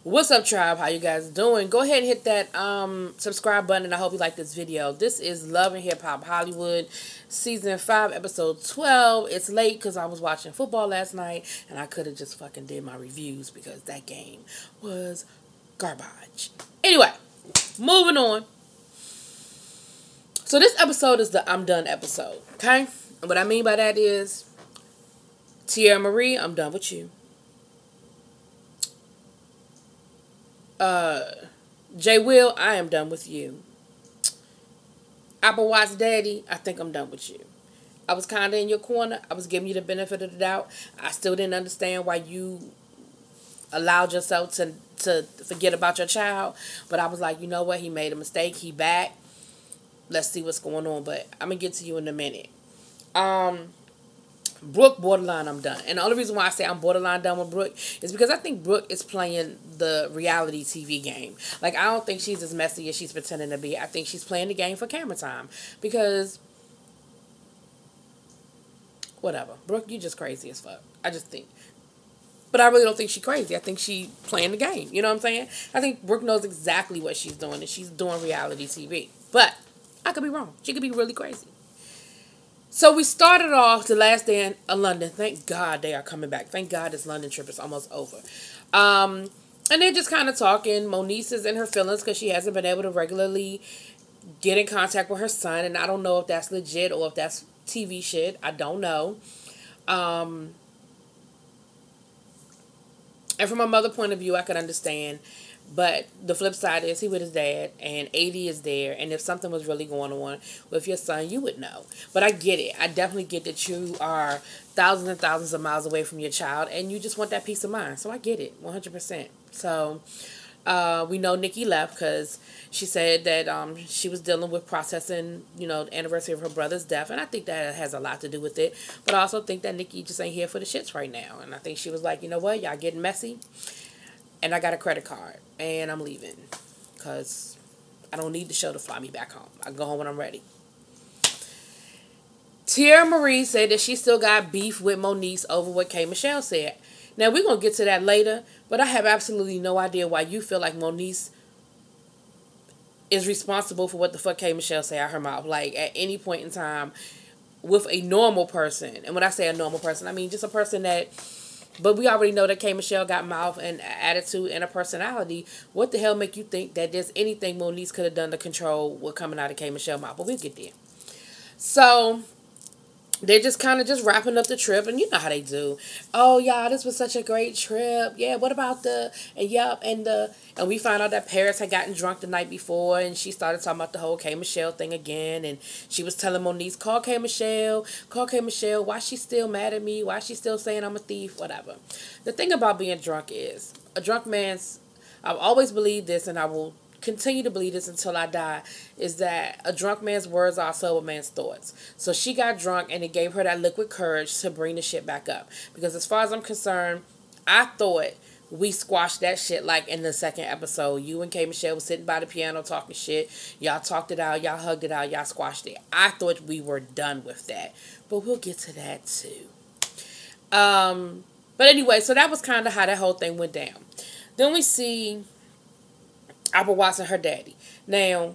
What's up, tribe? How you guys doing? Go ahead and hit that subscribe button, and I hope you like this video. This is Love and Hip Hop Hollywood, Season 5, Episode 12. It's late because I was watching football last night, and I could have just fucking did my reviews because that game was garbage. Anyway, moving on. So this episode is the I'm done episode, okay? And what I mean by that is, Tierra Marie, I'm done with you. Jay Will, I am done with you. Apple Watch Daddy, I think I'm done with you. I was kind of in your corner. I was giving you the benefit of the doubt. I still didn't understand why you allowed yourself to forget about your child. But I was like, you know what? He made a mistake. He back. Let's see what's going on. But I'm going to get to you in a minute. Brooke, borderline, I'm done. And the only reason why I say I'm borderline done with Brooke is because I think Brooke is playing the reality TV game. Like, I don't think she's as messy as she's pretending to be. I think she's playing the game for camera time. Because, whatever. Brooke, you just crazy as fuck. I just think. But I really don't think she's crazy. I think she's playing the game. You know what I'm saying? I think Brooke knows exactly what she's doing, and she's doing reality TV. But I could be wrong. She could be really crazy. So we started off the last day in London. Thank God they are coming back. Thank God this London trip is almost over. And they're just kind of talking. Moniece is in her feelings because she hasn't been able to regularly get in contact with her son. And I don't know if that's legit or if that's TV shit. I don't know. And from a mother point of view, I could understand. But the flip side is he with his dad, and 80 is there, and if something was really going on with your son, you would know. But I get it. I definitely get that you are thousands and thousands of miles away from your child, and you just want that peace of mind. So I get it, 100%. So we know Nikki left because she said that she was dealing with processing, you know, the anniversary of her brother's death, and I think that has a lot to do with it. But I also think that Nikki just ain't here for the shits right now, and I think she was like, you know what, y'all getting messy. And I got a credit card, and I'm leaving because I don't need the show to fly me back home. I can go home when I'm ready. Tierra Marie said that she still got beef with Moniece over what K. Michelle said. Now, we're going to get to that later, but I have absolutely no idea why you feel like Moniece is responsible for what the fuck K. Michelle say out her mouth. Like, at any point in time, with a normal person, and when I say a normal person, I mean just a person that... But we already know that K. Michelle got mouth and attitude and a personality. What the hell make you think that there's anything Moniece could have done to control what coming out of K. Michelle mouth? But we'll get there. So they're just kind of just wrapping up the trip, and you know how they do. Oh, y'all, this was such a great trip. Yeah, what about and we found out that Paris had gotten drunk the night before, and she started talking about the whole K. Michelle thing again, and she was telling Moniece, call K. Michelle, why she still mad at me, why she still saying I'm a thief, whatever. The thing about being drunk is, a drunk man's, I've always believed this, and I will continue to believe this until I die, is that a drunk man's words are a sober man's thoughts. So she got drunk, and it gave her that liquid courage to bring the shit back up. Because as far as I'm concerned, I thought we squashed that shit like in the second episode. You and K. Michelle was sitting by the piano talking shit. Y'all talked it out. Y'all hugged it out. Y'all squashed it. I thought we were done with that. But we'll get to that too. But anyway, so that was kind of how that whole thing went down. Then we see Apple Watts and her daddy. Now,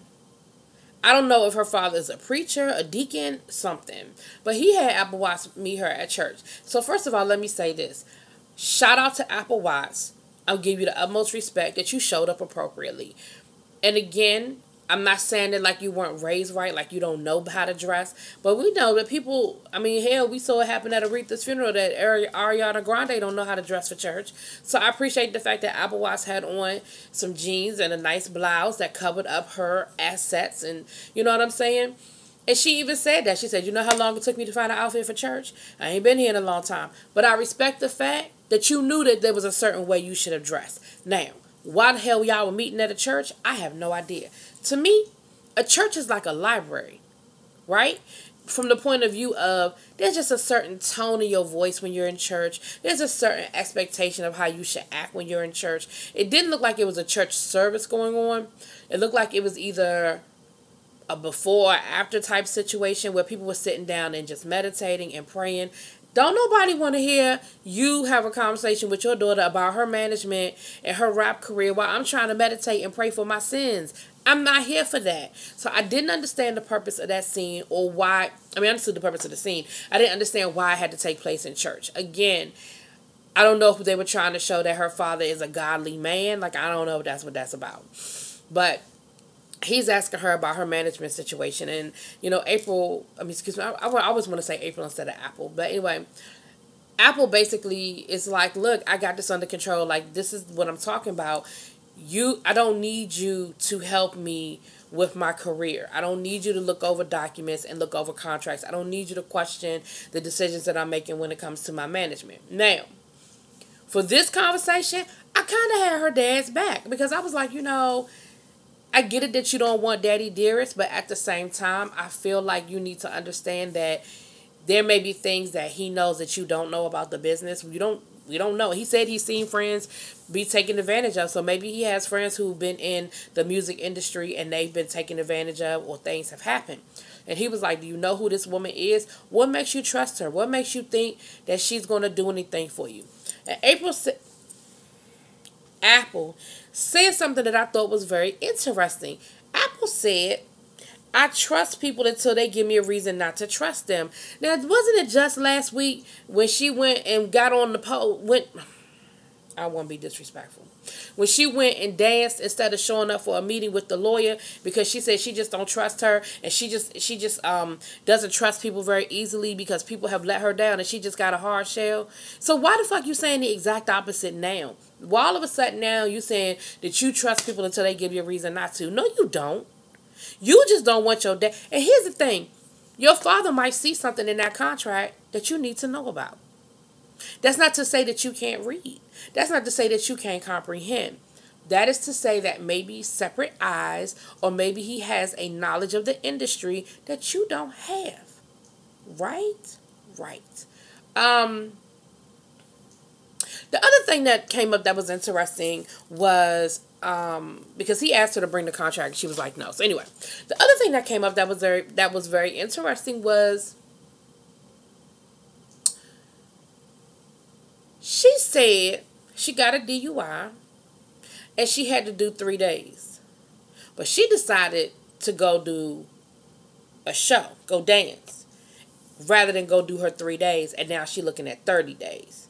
I don't know if her father is a preacher, a deacon, something. But he had Apple Watts meet her at church. So first of all, let me say this. Shout out to Apple Watts. I'll give you the utmost respect that you showed up appropriately. And again, I'm not saying that like you weren't raised right, like you don't know how to dress. But we know that people, I mean, hell, we saw it happen at Aretha's funeral that Ariana Grande don't know how to dress for church. So I appreciate the fact that Apple Watts had on some jeans and a nice blouse that covered up her assets. And you know what I'm saying? And she even said that. She said, you know how long it took me to find an outfit for church? I ain't been here in a long time. But I respect the fact that you knew that there was a certain way you should have dressed. Now, why the hell y'all were meeting at a church? I have no idea. To me, a church is like a library, right? From the point of view of, there's just a certain tone in your voice when you're in church. There's a certain expectation of how you should act when you're in church. It didn't look like it was a church service going on. It looked like it was either a before or after type situation where people were sitting down and just meditating and praying. Don't nobody want to hear you have a conversation with your daughter about her management and her rap career while I'm trying to meditate and pray for my sins. I'm not here for that. So I didn't understand the purpose of that scene, or why. I mean, I understood the purpose of the scene. I didn't understand why it had to take place in church. Again, I don't know if they were trying to show that her father is a godly man. Like, I don't know if that's what that's about. But he's asking her about her management situation. And, April, excuse me, I always want to say April instead of Apple. But anyway, Apple basically is like, look, I got this under control. Like, this is what I'm talking about. I don't need you to help me with my career. I don't need you to look over documents and look over contracts. I don't need you to question the decisions that I'm making when it comes to my management. Now, for this conversation, I kind of had her dad's back, because I was like, I get it that you don't want daddy dearest, but at the same time, I feel like you need to understand that there may be things that he knows that you don't know about the business. We don't know. He said he's seen friends be taken advantage of. So maybe he has friends who've been in the music industry and they've been taken advantage of, or things have happened. And he was like, do you know who this woman is? What makes you trust her? What makes you think that she's going to do anything for you? And Apple said something that I thought was very interesting. Apple said, I trust people until they give me a reason not to trust them. Now, wasn't it just last week when she went and got on the I won't be disrespectful. When she went and danced instead of showing up for a meeting with the lawyer, because she said she just don't trust her, and she just doesn't trust people very easily because people have let her down and she just got a hard shell. So why the fuck you saying the exact opposite now? Well, all of a sudden now you saying that you trust people until they give you a reason not to. No, you don't. You just don't want your dad. And here's the thing. Your father might see something in that contract that you need to know about. That's not to say that you can't read. That's not to say that you can't comprehend. That is to say that maybe separate eyes, or maybe he has a knowledge of the industry that you don't have. Right? Right. The other thing that came up that was interesting was because he asked her to bring the contract, she was like no. So anyway, the other thing that came up that was very interesting was she said she got a DUI and she had to do 3 days. But she decided to go do a show, go dance, rather than go do her 3 days, and now she's looking at 30 days.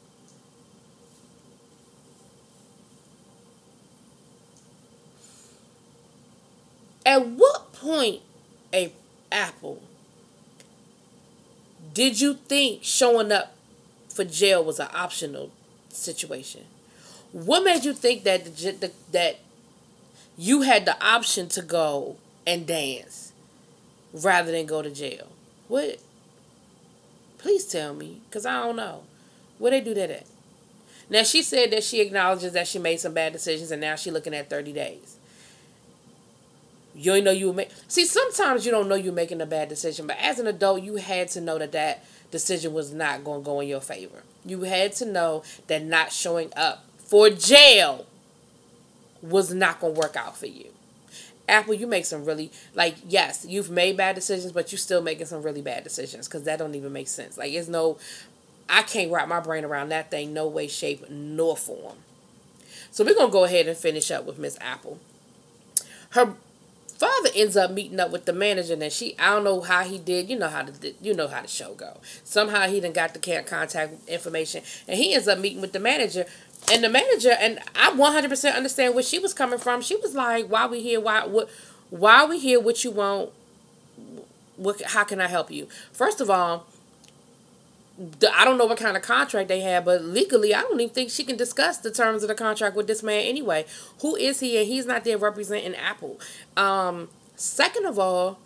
At what point, Apple, did you think showing up for jail was an optional situation? What made you think that you had the option to go and dance rather than go to jail? What? Please tell me, because I don't know. Where they do that at? Now, she said that she acknowledges that she made some bad decisions and now she's looking at 30 days. You ain't know you were making... See, sometimes you don't know you're making a bad decision, but as an adult, you had to know that decision was not going to go in your favor. You had to know that not showing up for jail was not going to work out for you. Apple, you make some really... yes, you've made bad decisions, but you're still making some really bad decisions, because that don't even make sense. It's no... I can't wrap my brain around that thing, no way, shape, nor form. So we're going to go ahead and finish up with Miss Apple. Her father ends up meeting up with the manager, and I don't know how he did. You know how the show go. Somehow he done got the contact information, and he ends up meeting with the manager. And the manager, and I 100% understand where she was coming from. She was like, "Why we here? Why we here? What you want? How can I help you?" First of all, I don't know what kind of contract they have, but legally, I don't even think she can discuss the terms of the contract with this man anyway. Who is he? And he's not there representing Apple. Second of all,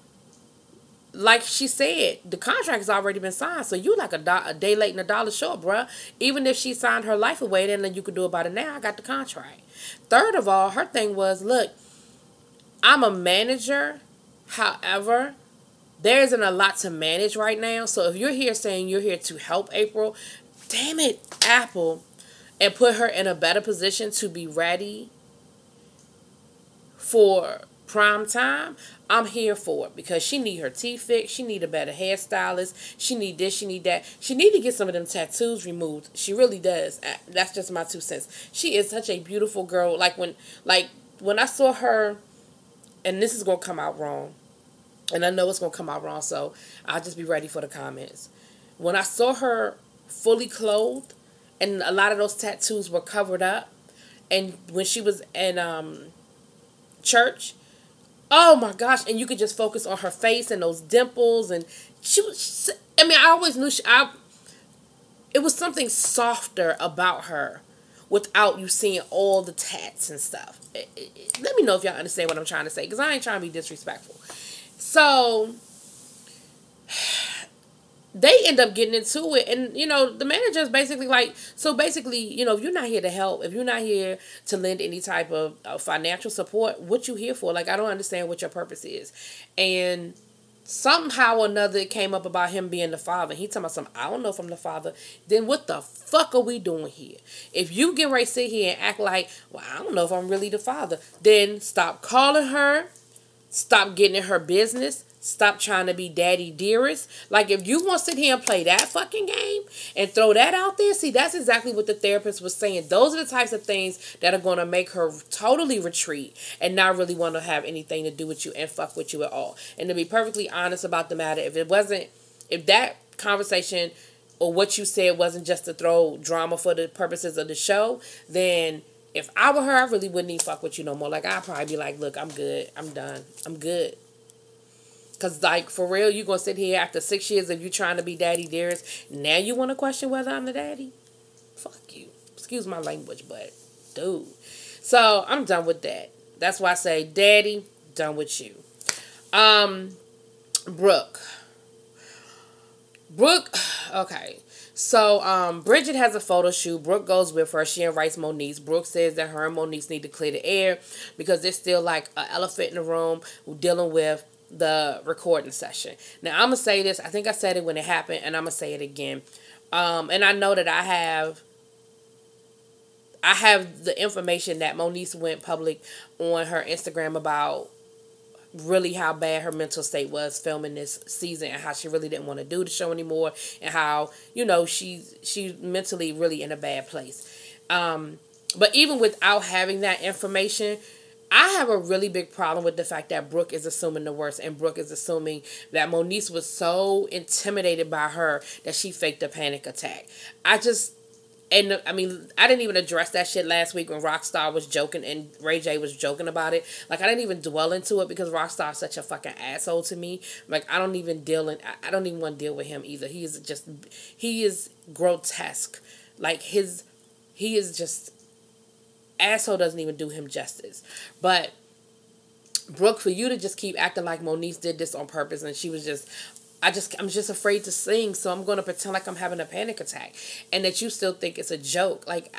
like she said, the contract has already been signed, so you like a day late and a dollar short, bruh. Even if she signed her life away, then nothing you could do about it now. I got the contract. Third of all, her thing was, look, I'm a manager. However, there isn't a lot to manage right now. So if you're here saying you're here to help April, damn it, Apple, and put her in a better position to be ready for prime time, I'm here for it because she need her teeth fixed. She need a better hairstylist. She need this. She need that. She need to get some of them tattoos removed. She really does. That's just my 2 cents. She is such a beautiful girl. When I saw her, and this is gonna come out wrong, and I know it's gonna come out wrong, so I'll just be ready for the comments. When I saw her fully clothed, and a lot of those tattoos were covered up, and when she was in church, oh my gosh, and you could just focus on her face and those dimples, and I always knew it was something softer about her without you seeing all the tats and stuff. Let me know if y'all understand what I'm trying to say, because I ain't trying to be disrespectful. So they end up getting into it, and the manager's basically like, if you're not here to help, if you're not here to lend any type of financial support, what you here for? Like, I don't understand what your purpose is. And somehow or another it came up about him being the father. He talking about something, I don't know if I'm the father. Then what the fuck are we doing here? If you get ready to sit here and act like, well, I don't know if I'm really the father, then stop calling her, stop getting in her business, stop trying to be daddy dearest. Like, if you want to sit here and play that fucking game and throw that out there, see, that's exactly what the therapist was saying. Those are the types of things that are going to make her totally retreat and not really want to have anything to do with you and fuck with you at all. And to be perfectly honest about the matter, if that conversation or what you said wasn't just to throw drama for the purposes of the show, then if I were her, I really wouldn't even fuck with you no more. Like, I'd probably be like, look, I'm good. I'm done. I'm good. Because, like, for real, you going to sit here after 6 years of you trying to be daddy dearest. Now you want to question whether I'm the daddy? Fuck you. Excuse my language, but dude. So, I'm done with that. That's why I say, daddy, done with you. Brooke, okay. So, Bridget has a photo shoot. Brooke goes with her. She invites Moniece. Brooke says that her and Moniece need to clear the air because there's still like an elephant in the room dealing with the recording session. Now, I'm going to say this. I think I said it when it happened, and I'm going to say it again. And I know that I have the information that Moniece went public on her Instagram about really how bad her mental state was filming this season and how she really didn't want to do the show anymore and how, she's mentally really in a bad place. But even without having that information, I have a really big problem with the fact that Brooke is assuming the worst, and Brooke is assuming that Moniece was so intimidated by her that she faked a panic attack. I didn't even address that shit last week when Rockstar was joking and Ray J was joking about it. Like, I didn't even dwell into it because Rockstar is such a fucking asshole to me. Like, I don't even want to deal with him either. He is grotesque. Like, he is just, asshole doesn't even do him justice. But Brooke, for you to just keep acting like Moniece did this on purpose and she was just, I'm just afraid to sing, so I'm going to pretend like I'm having a panic attack. And that you still think it's a joke. Like,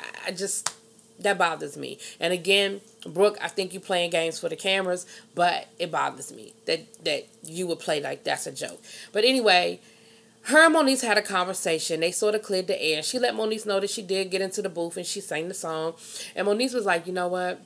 that bothers me. And again, Brooke, I think you playing games for the cameras, but it bothers me that you would play like that's a joke. But anyway, her and Moniece had a conversation. They sort of cleared the air. She let Moniece know that she did get into the booth and she sang the song. And Moniece was like, you know what?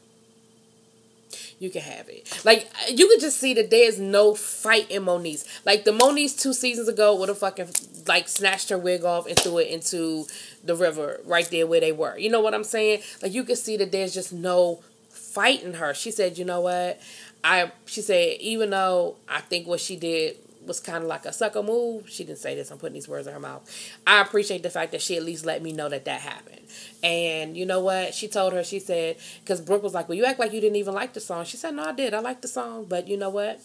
You can have it. Like, you could just see that there's no fight in Moniece. Like, the Moniece 2 seasons ago would have fucking, like, snatched her wig off and threw it into the river right there where they were. You know what I'm saying? Like, you could see that there's just no fight in her. She said, you know what? She said, even though I think what she did was kind of like a sucker move. She didn't say this. I'm putting these words in her mouth. I appreciate the fact that she at least let me know that happened. And you know what? She told her, she said, because Brooke was like, well, you act like you didn't even like the song. She said, no, I did. I liked the song. But you know what?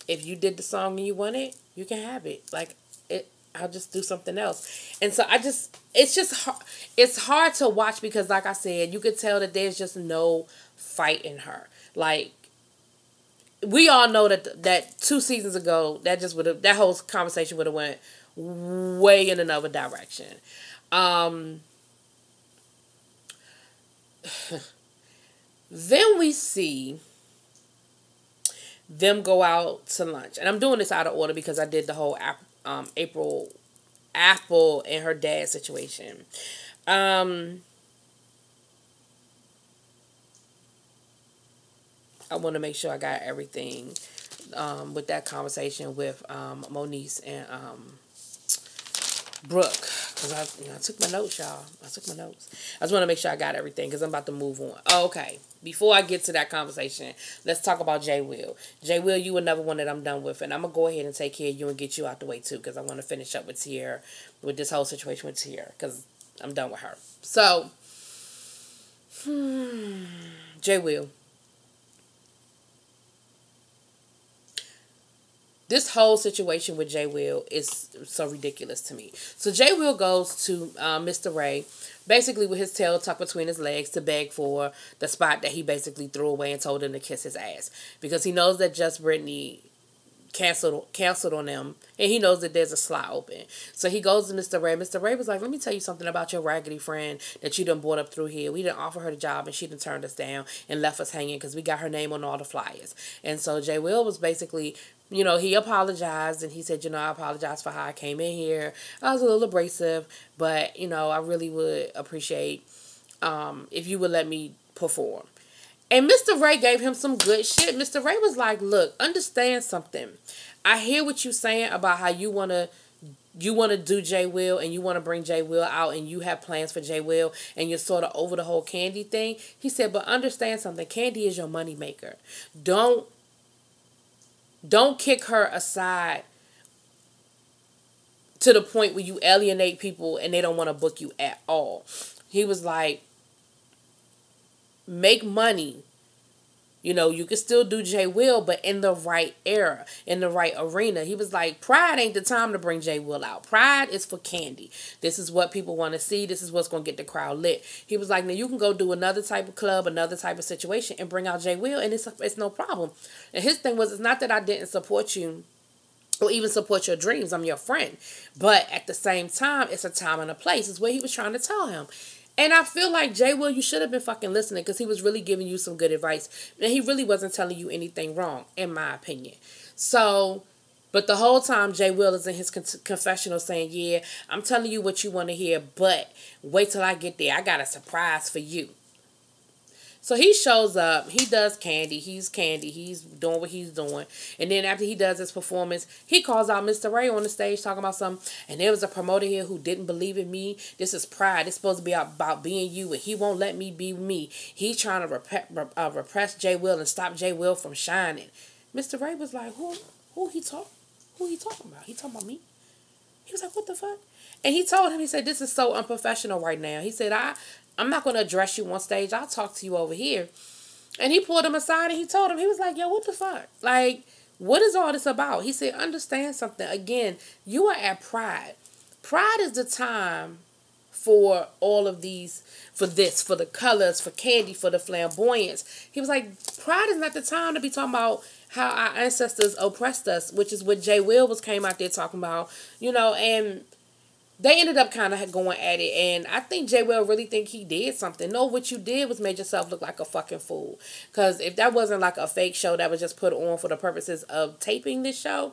If you did the song and you want it, you can have it. Like, I'll just do something else. And so it's hard to watch because, like I said, you could tell that there's just no fight in her. Like, we all know that 2 seasons ago, that whole conversation would have went way in another direction. Then we see them go out to lunch. And I'm doing this out of order because I did the whole Apple and her dad situation. I want to make sure I got everything with that conversation with Moniece and Brooke, because I took my notes, y'all. I took my notes. I just want to make sure I got everything because I'm about to move on. Okay, before I get to that conversation, let's talk about J. Will. J. Will, you another one that I'm done with, and I'm going to go ahead and take care of you and get you out the way, too, because I want to finish up with Tierra, with this whole situation with Tierra, because I'm done with her. So, J. Will. This whole situation with J. Will is so ridiculous to me. So J. Will goes to Mr. Ray, basically with his tail tucked between his legs, to beg for the spot that he basically threw away and told him to kiss his ass. Because he knows that Just Brittany canceled on them, and he knows that there's a slot open. So he goes to Mr. Ray. Mr. Ray was like, let me tell you something about your raggedy friend that you done brought up through here. We didn't offer her the job, and she done turned us down and left us hanging because we got her name on all the flyers. And so J. Will was basically, he apologized, and he said, I apologize for how I came in here. I was a little abrasive, but, I really would appreciate if you would let me perform. And Mr. Ray gave him some good shit. Mr. Ray was like, look, understand something. I hear what you're saying about how you want to do J. Will and you want to bring J. Will out and you have plans for J. Will and you're sort of over the whole Candy thing. He said, but understand something. Candy is your moneymaker. Don't kick her aside to the point where you alienate people and they don't want to book you at all. He was like, make money. You can still do J. Will, but in the right era, in the right arena. He was like, Pride ain't the time to bring J. Will out. Pride is for Candy. This is what people want to see. This is what's going to get the crowd lit. He was like, now you can go do another type of club, another type of situation, and bring out J. Will, and it's no problem. And his thing was, it's not that I didn't support you or even support your dreams. I'm your friend. But at the same time, it's a time and a place. Is what he was trying to tell him. And I feel like, J. Will, you should have been fucking listening because he was really giving you some good advice. And he really wasn't telling you anything wrong, in my opinion. So, but the whole time, J. Will is in his confessional saying, yeah, I'm telling you what you want to hear, but wait till I get there. I got a surprise for you. So he shows up. He does Candy. He's Candy. He's doing what he's doing. And then after he does his performance, he calls out Mr. Ray on the stage talking about something. And there was a promoter here who didn't believe in me. This is Pride. It's supposed to be about being you. And he won't let me be me. He's trying to repress J. Will and stop J. Will from shining. Mr. Ray was like, who he talking about? He talking about me? He was like, what the fuck? And he told him, he said, this is so unprofessional right now. He said, I'm not going to address you on stage. I'll talk to you over here. And he pulled him aside and he told him, he was like, yo, what the fuck? Like, what is all this about? He said, understand something. Again, you are at Pride. Pride is the time for all of these, for the colors, for Candy, for the flamboyance. He was like, Pride is not the time to be talking about how our ancestors oppressed us, which is what J. Will came out there talking about, and they ended up kind of going at it, and I think J. Will really think he did something. No, what you did was made yourself look like a fucking fool. Because if that wasn't like a fake show that was just put on for the purposes of taping this show,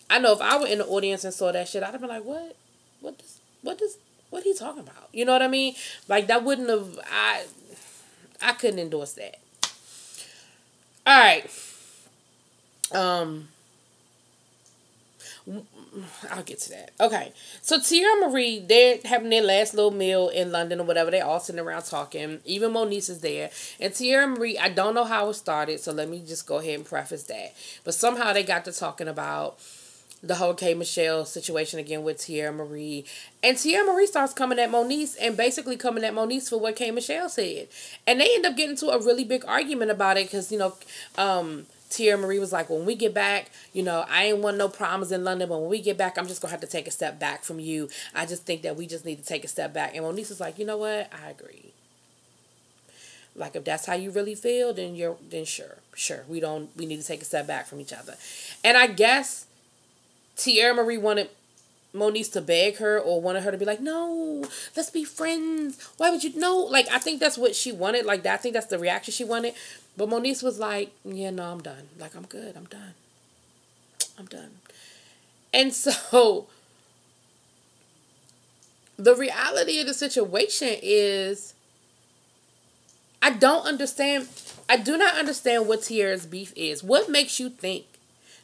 I know if I were in the audience and saw that shit, I'd have been like, what are you talking about? You know what I mean? Like, that wouldn't have, I couldn't endorse that. All right. I'll get to that. Okay. So Tierra Marie, they're having their last little meal in London or whatever. They're all sitting around talking. Even Moniece is there. And Tierra Marie, I don't know how it started, so let me just go ahead and preface that. But somehow they got to talking about the whole K. Michelle situation again with Tierra Marie. And Tierra Marie starts coming at Moniece and basically coming at Moniece for what K. Michelle said. And they end up getting into a really big argument about it because, Tierra Marie was like, when we get back, I ain't want no problems in London, but when we get back, I'm just going to have to take a step back from you. I just think that we just need to take a step back. And Moniece was like, you know what? I agree. Like, if that's how you really feel, then sure. We need to take a step back from each other. And I guess Tierra Marie wanted Moniece to beg her or wanted her to be like, no, let's be friends. Why would you? No, like, I think that's what she wanted. Like, I think that's the reaction she wanted. But Moniece was like, yeah, no, I'm done. Like, I'm good. I'm done. And so the reality of the situation is, I don't understand. I do not understand what Tierra's beef is. What makes you think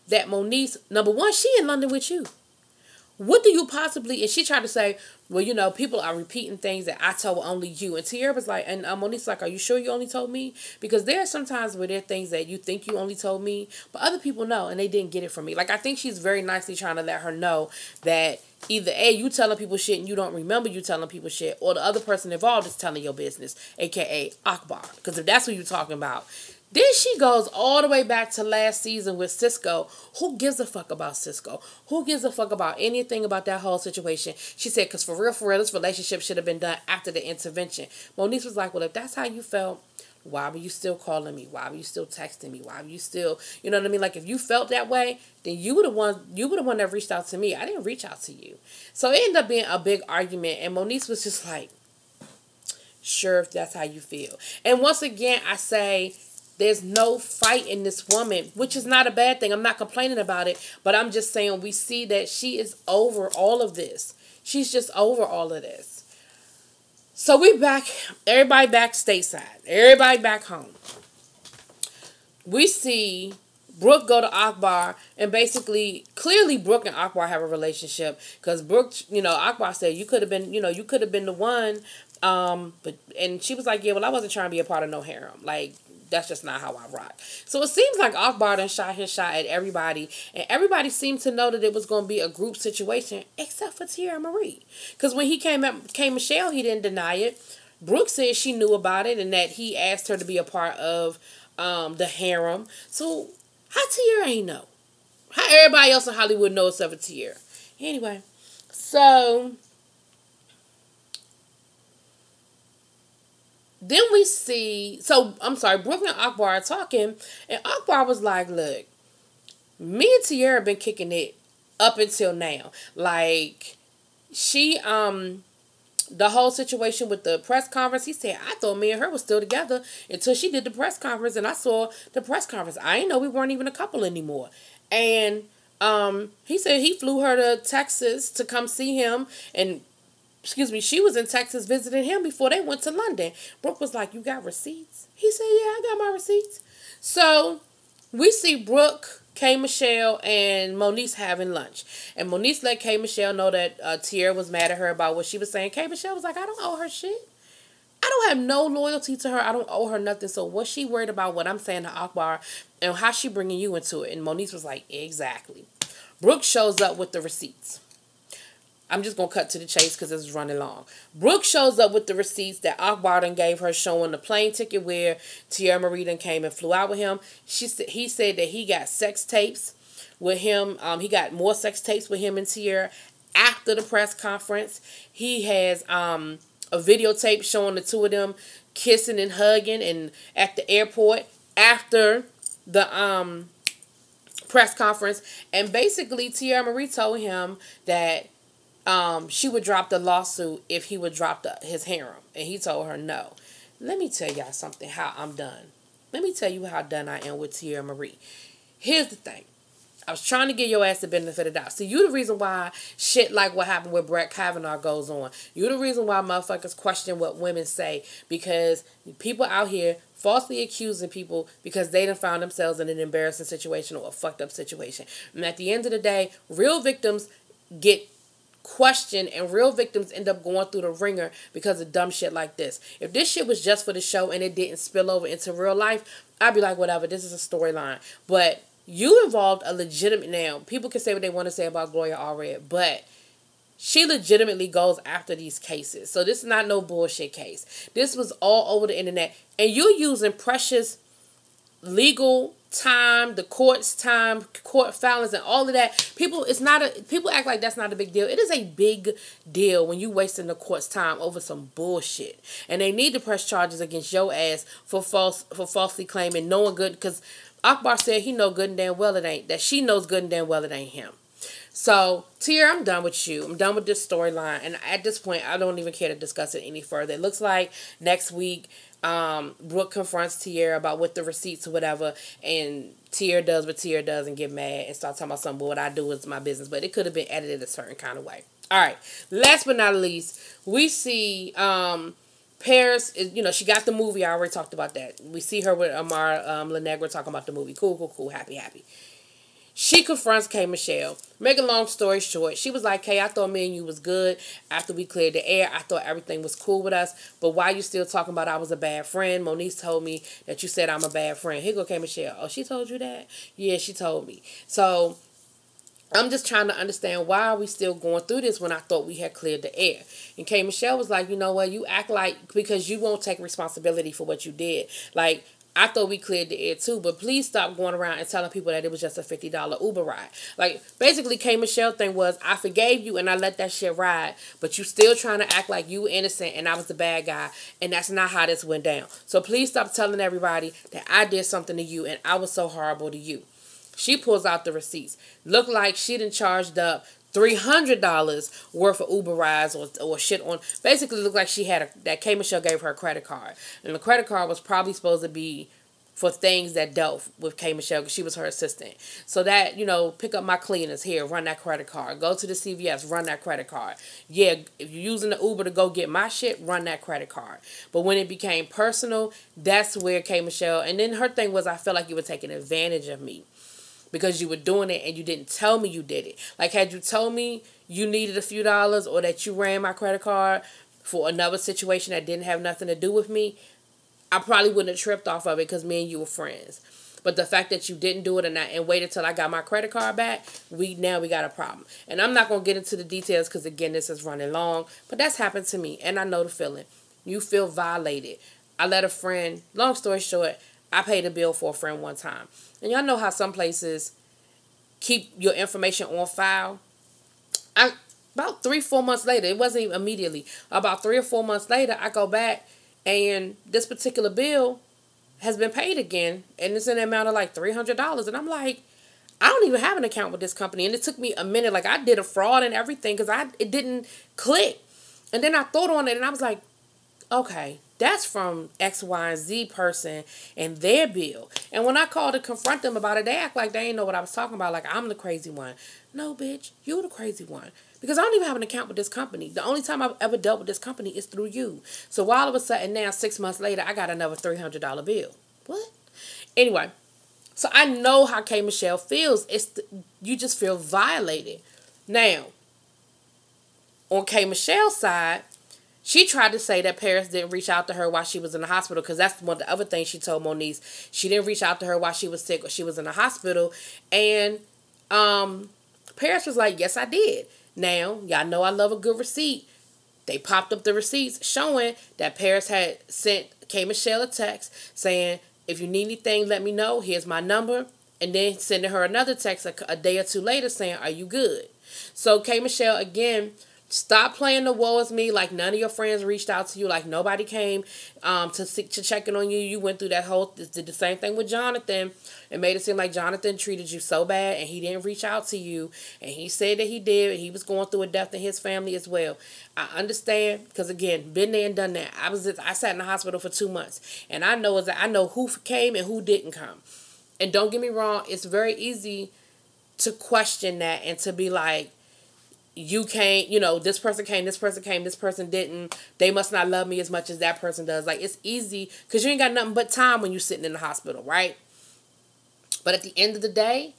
that Moniece, number one, she in London with you? What do you possibly, and she tried to say, well, you know, people are repeating things that I told only you. And Tierra was like, and Monique's like, are you sure you only told me? Because there are some times where there are things that you think you only told me, but other people know, and they didn't get it from me. Like, I think she's very nicely trying to let her know that either A, you telling people shit and you don't remember you telling people shit, or the other person involved is telling your business, a.k.a. Akbar. Because if that's what you're talking about. Then she goes all the way back to last season with Cisco. Who gives a fuck about Cisco? Who gives a fuck about anything about that whole situation? She said, because for real, this relationship should have been done after the intervention. Moniece was like, well, if that's how you felt, why were you still calling me? Why were you still texting me? Why were you still, you know what I mean? Like, if you felt that way, then you were the one that reached out to me. I didn't reach out to you. So it ended up being a big argument, and Moniece was just like, sure, if that's how you feel. And once again, I say, there's no fight in this woman, which is not a bad thing. I'm not complaining about it, but I'm just saying we see that she is over all of this. She's just over all of this. So we back, everybody back stateside. Everybody back home. We see Brooke go to Akbar, and basically, clearly Brooke and Akbar have a relationship, because Brooke, you know, Akbar said, you could have been, you know, you could have been the one, and she was like, yeah, well, I wasn't trying to be a part of no harem. Like, that's just not how I rock. So it seems like Akbar done shot his shot at everybody. And everybody seemed to know that it was going to be a group situation, except for Tierra Marie. Because when he came Michelle, he didn't deny it. Brooke said she knew about it and that he asked her to be a part of the harem. So how Tierra ain't know? How everybody else in Hollywood knows except for Tierra? Anyway, so then we see, so, I'm sorry, Brooke and Akbar are talking, and Akbar was like, look, me and Tierra been kicking it up until now. Like, she, the whole situation with the press conference, he said, I thought me and her was still together until she did the press conference, and I saw the press conference. I didn't know we weren't even a couple anymore. And, he said he flew her to Texas to come see him, and she was in Texas visiting him before they went to London. Brooke was like, you got receipts? He said, yeah, I got my receipts. So we see Brooke, K. Michelle, and Moniece having lunch. And Moniece let K. Michelle know that Tierra was mad at her about what she was saying. K. Michelle was like, I don't owe her shit. I don't have no loyalty to her. I don't owe her nothing. So what's she worried about what I'm saying to Akbar and how she bringing you into it? And Moniece was like, exactly. Brooke shows up with the receipts. I'm just going to cut to the chase because it's running long. Brooke shows up with the receipts that Akbar done gave her, showing the plane ticket where Tierra Marie done came and flew out with him. He said that he got sex tapes with him. He got more sex tapes with him and Tierra after the press conference. He has a videotape showing the two of them kissing and hugging and at the airport after the press conference. And basically, Tierra Marie told him that she would drop the lawsuit if he would drop his harem. And he told her no. Let me tell y'all something, how I'm done. Let me tell you how done I am with Tierra Marie. Here's the thing. I was trying to give your ass the benefit of the doubt. See, you the reason why shit like what happened with Brett Kavanaugh goes on. You the reason why motherfuckers question what women say. Because people out here falsely accusing people because they done found themselves in an embarrassing situation or a fucked up situation. And at the end of the day, real victims get questioned and real victims end up going through the ringer because of dumb shit like this. If this shit was just for the show and it didn't spill over into real life, I'd be like, whatever, this is a storyline. But you involved a legitimate, now, people can say what they want to say about Gloria Allred, but she legitimately goes after these cases. So this is not no bullshit case. This was all over the internet. And you're using precious legal time, the court's time, court filings, and all of that. People act like that's not a big deal. It is a big deal when you wasting the court's time over some bullshit. And they need to press charges against your ass for falsely claiming knowing good, because Akbar said he know good and damn well it ain't, that she knows good and damn well it ain't him. So, Tierra, I'm done with you. I'm done with this storyline. And at this point, I don't even care to discuss it any further. It looks like next week, Brooke confronts Tierra about with the receipts or whatever. And Tierra does what Tierra does and get mad and start talking about something. But what I do is my business. But it could have been edited a certain kind of way. All right. Last but not least, we see Paris is, she got the movie. I already talked about that. We see her with Amara Lenegra talking about the movie. Cool, happy. She confronts K. Michelle. Make a long story short, she was like, Kay, I thought me and you was good after we cleared the air. I thought everything was cool with us. But why you still talking about I was a bad friend? Moniece told me that you said I'm a bad friend. Here go K. Michelle. Oh, she told you that? Yeah, she told me. So I'm just trying to understand, why are we still going through this when I thought we had cleared the air? And K. Michelle was like, you know what? You act like, because you won't take responsibility for what you did. Like, I thought we cleared the air too, but please stop going around and telling people that it was just a $50 Uber ride. Like, basically, K. Michelle thing was, I forgave you and I let that shit ride, but you still trying to act like you were innocent and I was the bad guy, and that's not how this went down. So please stop telling everybody that I did something to you and I was so horrible to you. She pulls out the receipts. Looked like she done charged up $300 worth of Uber rides or shit on. Basically, looked like she had that K. Michelle gave her a credit card. And the credit card was probably supposed to be for things that dealt with K. Michelle, because she was her assistant. So that, pick up my cleaners here, run that credit card. Go to the CVS, run that credit card. Yeah, if you're using the Uber to go get my shit, run that credit card. But when it became personal, that's where K. Michelle, and then her thing was, I felt like you were taking advantage of me, because you were doing it and you didn't tell me you did it. Like, had you told me you needed a few dollars or that you ran my credit card for another situation that didn't have nothing to do with me, I probably wouldn't have tripped off of it, because me and you were friends. But the fact that you didn't do it and waited till I got my credit card back, now we got a problem. And I'm not going to get into the details because, again, this is running long. But that's happened to me, and I know the feeling. You feel violated. I let a friend, long story short, I paid a bill for a friend one time. And y'all know how some places keep your information on file. About 3-4 months later, it wasn't even immediately. About 3 or 4 months later, I go back and this particular bill has been paid again. And it's in the amount of like $300. And I'm like, I don't even have an account with this company. And it took me a minute. Like, I did a fraud and everything because it didn't click. And then I thought on it and I was like, okay, that's from X, Y, and Z person and their bill. And when I called to confront them about it, they act like they ain't know what I was talking about. Like, I'm the crazy one. No, bitch, you the crazy one. Because I don't even have an account with this company. The only time I've ever dealt with this company is through you. So all of a sudden now, 6 months later, I got another $300 bill. What? Anyway, so I know how K. Michelle feels. You just feel violated. Now, on K. Michelle's side, she tried to say that Paris didn't reach out to her while she was in the hospital, because that's one of the other things she told Moniece. She didn't reach out to her while she was sick or she was in the hospital. And Paris was like, yes, I did. Now, y'all know I love a good receipt. They popped up the receipts showing that Paris had sent K. Michelle a text saying, if you need anything, let me know. Here's my number. And then sending her another text a day or two later saying, are you good? So K. Michelle, again, stop playing the woe is me, like none of your friends reached out to you, like nobody came to check in on you. You went through did the same thing with Jonathan and made it seem like Jonathan treated you so bad and he didn't reach out to you. And he said that he did. And he was going through a death in his family as well. I understand, because again, been there and done that. I sat in the hospital for 2 months, and I know who came and who didn't come. And don't get me wrong, it's very easy to question that and to be like, you can't, this person came, this person didn't. They must not love me as much as that person does. Like, it's easy because you ain't got nothing but time when you're sitting in the hospital, right? But at the end of the day,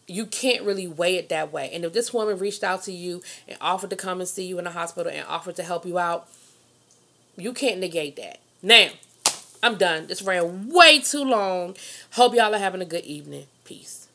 you can't really weigh it that way. And if this woman reached out to you and offered to come and see you in the hospital and offered to help you out, you can't negate that. Now, I'm done. This ran way too long. Hope y'all are having a good evening. Peace.